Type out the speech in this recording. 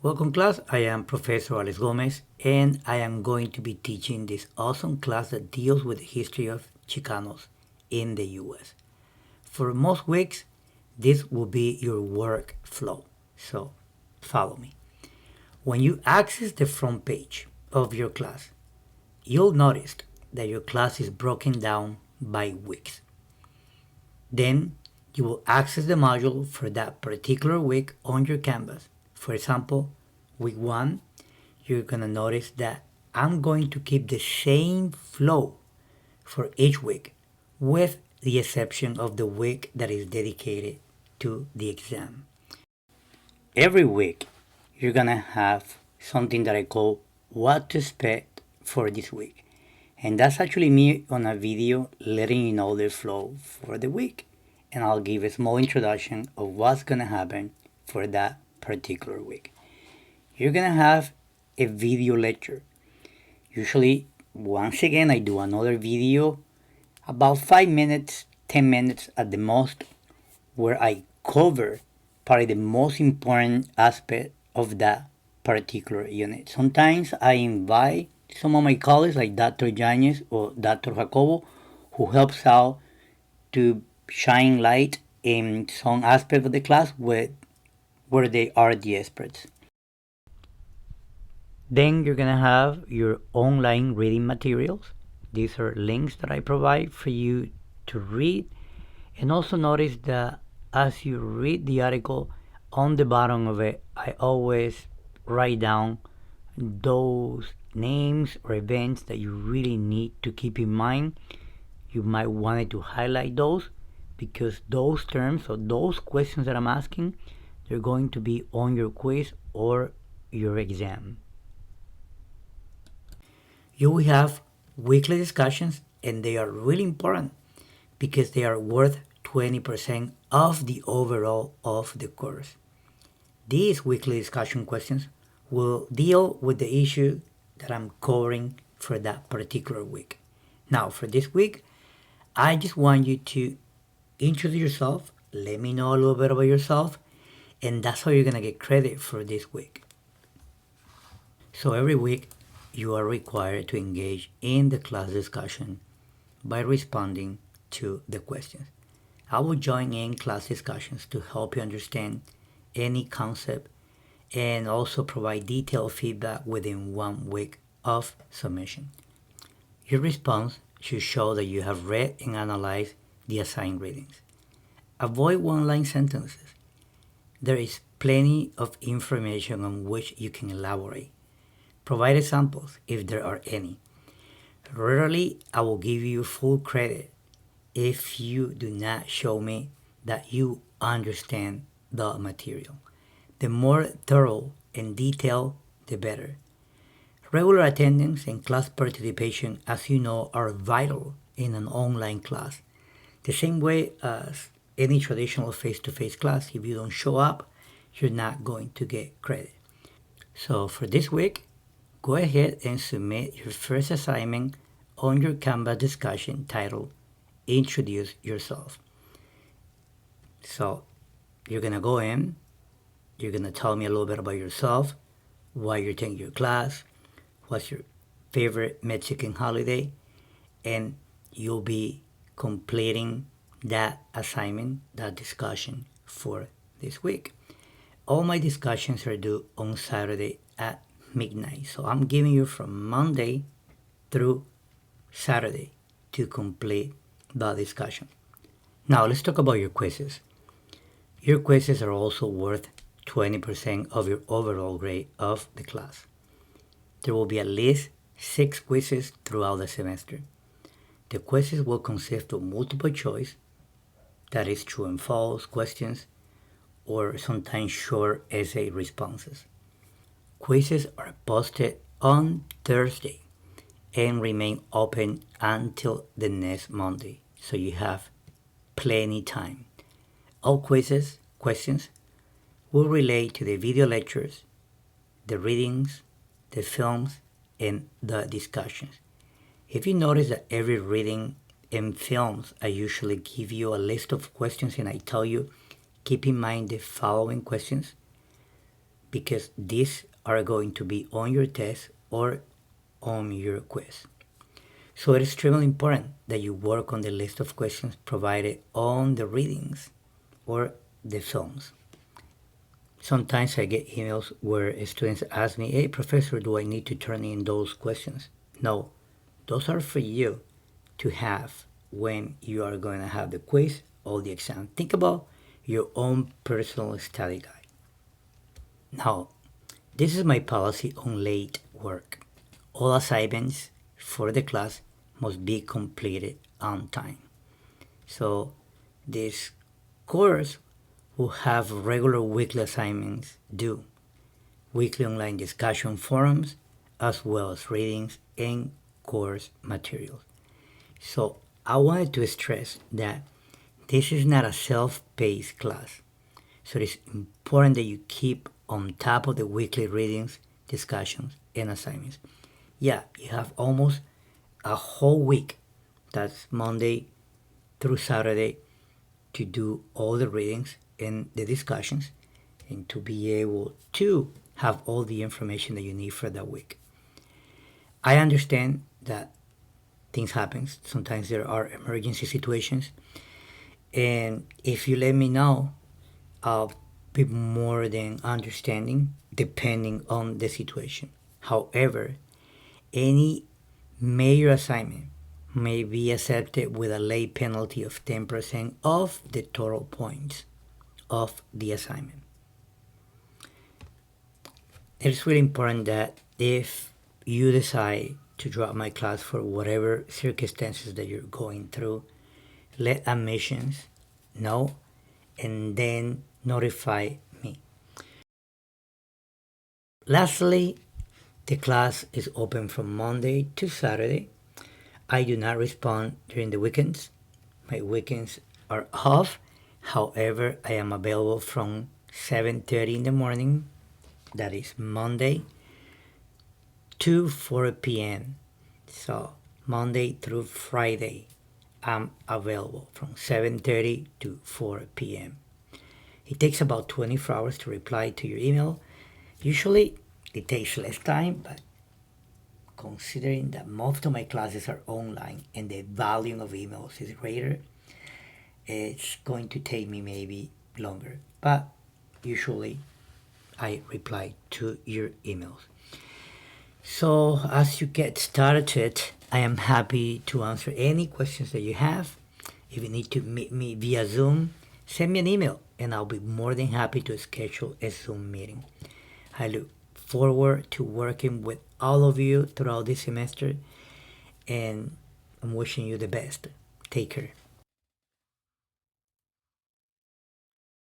Welcome class, I am Professor Alex Gomez and I am going to be teaching this awesome class that deals with the history of Chicanos in the US. For most weeks, this will be your workflow, so follow me. When you access the front page of your class, you'll notice that your class is broken down by weeks. Then you will access the module for that particular week on your Canvas. For example, week 1, you're going to notice that I'm going to keep the same flow for each week with the exception of the week that is dedicated to the exam. Every week, you're going to have something that I call what to expect for this week. And that's actually me on a video letting you know the flow for the week. And I'll give a small introduction of what's going to happen for that particular week. You're going to have a video lecture. Usually, once again, I do another video about 5 minutes, 10 minutes at the most, where I cover probably the most important aspect of that particular unit. Sometimes I invite some of my colleagues like Dr. Yanez or Dr. Jacobo, who helps out to shine light in some aspect of the class where they are the experts. Then you're going to have your online reading materials. These are links that I provide for you to read. And also notice that as you read the article, on the bottom of it, I always write down those names or events that you really need to keep in mind. You might want to highlight those because those terms or those questions that I'm asking, they're going to be on your quiz or your exam. You will have weekly discussions and they are really important because they are worth 20% of the overall of the course. These weekly discussion questions will deal with the issue that I'm covering for that particular week. Now, for this week, I just want you to introduce yourself, let me know a little bit about yourself, and that's how you're going to get credit for this week. So every week, you are required to engage in the class discussion by responding to the questions. I will join in class discussions to help you understand any concept and also provide detailed feedback within 1 week of submission. Your response should show that you have read and analyzed the assigned readings. Avoid one-line sentences. There is plenty of information on which you can elaborate. Provide examples if there are any. Rarely I will give you full credit if you do not show me that you understand the material. The more thorough and detailed, the better. Regular attendance and class participation, as you know, are vital in an online class. The same way as any traditional face-to-face class, if you don't show up, you're not going to get credit. So for this week, go ahead and submit your first assignment on your Canvas discussion titled Introduce Yourself. So you're going to go in, you're going to tell me a little bit about yourself, why you're taking your class, what's your favorite Mexican holiday, and you'll be completing that assignment, that discussion for this week. All my discussions are due on Saturday at midnight. So I'm giving you from Monday through Saturday to complete the discussion. Now let's talk about your quizzes. Your quizzes are also worth 20% of your overall grade of the class. There will be at least 6 quizzes throughout the semester. The quizzes will consist of multiple choice, that is true and false questions, or sometimes short essay responses. Quizzes are posted on Thursday and remain open until the next Monday, so you have plenty time. All questions will relate to the video lectures, the readings, the films, and the discussions. If you notice that every reading and films, I usually give you a list of questions and I tell you, keep in mind the following questions because these are going to be on your test or on your quiz. So it is extremely important that you work on the list of questions provided on the readings or the songs. Sometimes I get emails where students ask me, hey, professor, do I need to turn in those questions? No, those are for you to have when you are going to have the quiz or the exam. Think about your own personal study guide. Now, this is my policy on late work. All assignments for the class must be completed on time. So this course will have regular weekly assignments due, weekly online discussion forums, as well as readings and course materials. So I wanted to stress that this is not a self-paced class. So it's important that you keep on top of the weekly readings, discussions, and assignments. Yeah, you have almost a whole week, that's Monday through Saturday, to do all the readings and the discussions and to be able to have all the information that you need for that week. I understand that things happen. Sometimes there are emergency situations. And if you let me know, I'll be more than understanding depending on the situation. However, any major assignment may be accepted with a late penalty of 10% of the total points of the assignment. It's really important that if you decide to drop my class for whatever circumstances that you're going through, let admissions know and then notify me. Lastly, the class is open from Monday to Saturday. I do not respond during the weekends. My weekends are off. However, I am available from 7:30 in the morning, that is Monday, to 4 p.m. So Monday through Friday, I'm available from 7:30 to 4 p.m. It takes about 24 hours to reply to your email. Usually it takes less time, but considering that most of my classes are online and the volume of emails is greater, it's going to take me maybe longer. But usually I reply to your emails. So as you get started, I am happy to answer any questions that you have. If you need to meet me via Zoom, send me an email and I'll be more than happy to schedule a Zoom meeting. I look forward to working with all of you throughout this semester and I'm wishing you the best. Take care.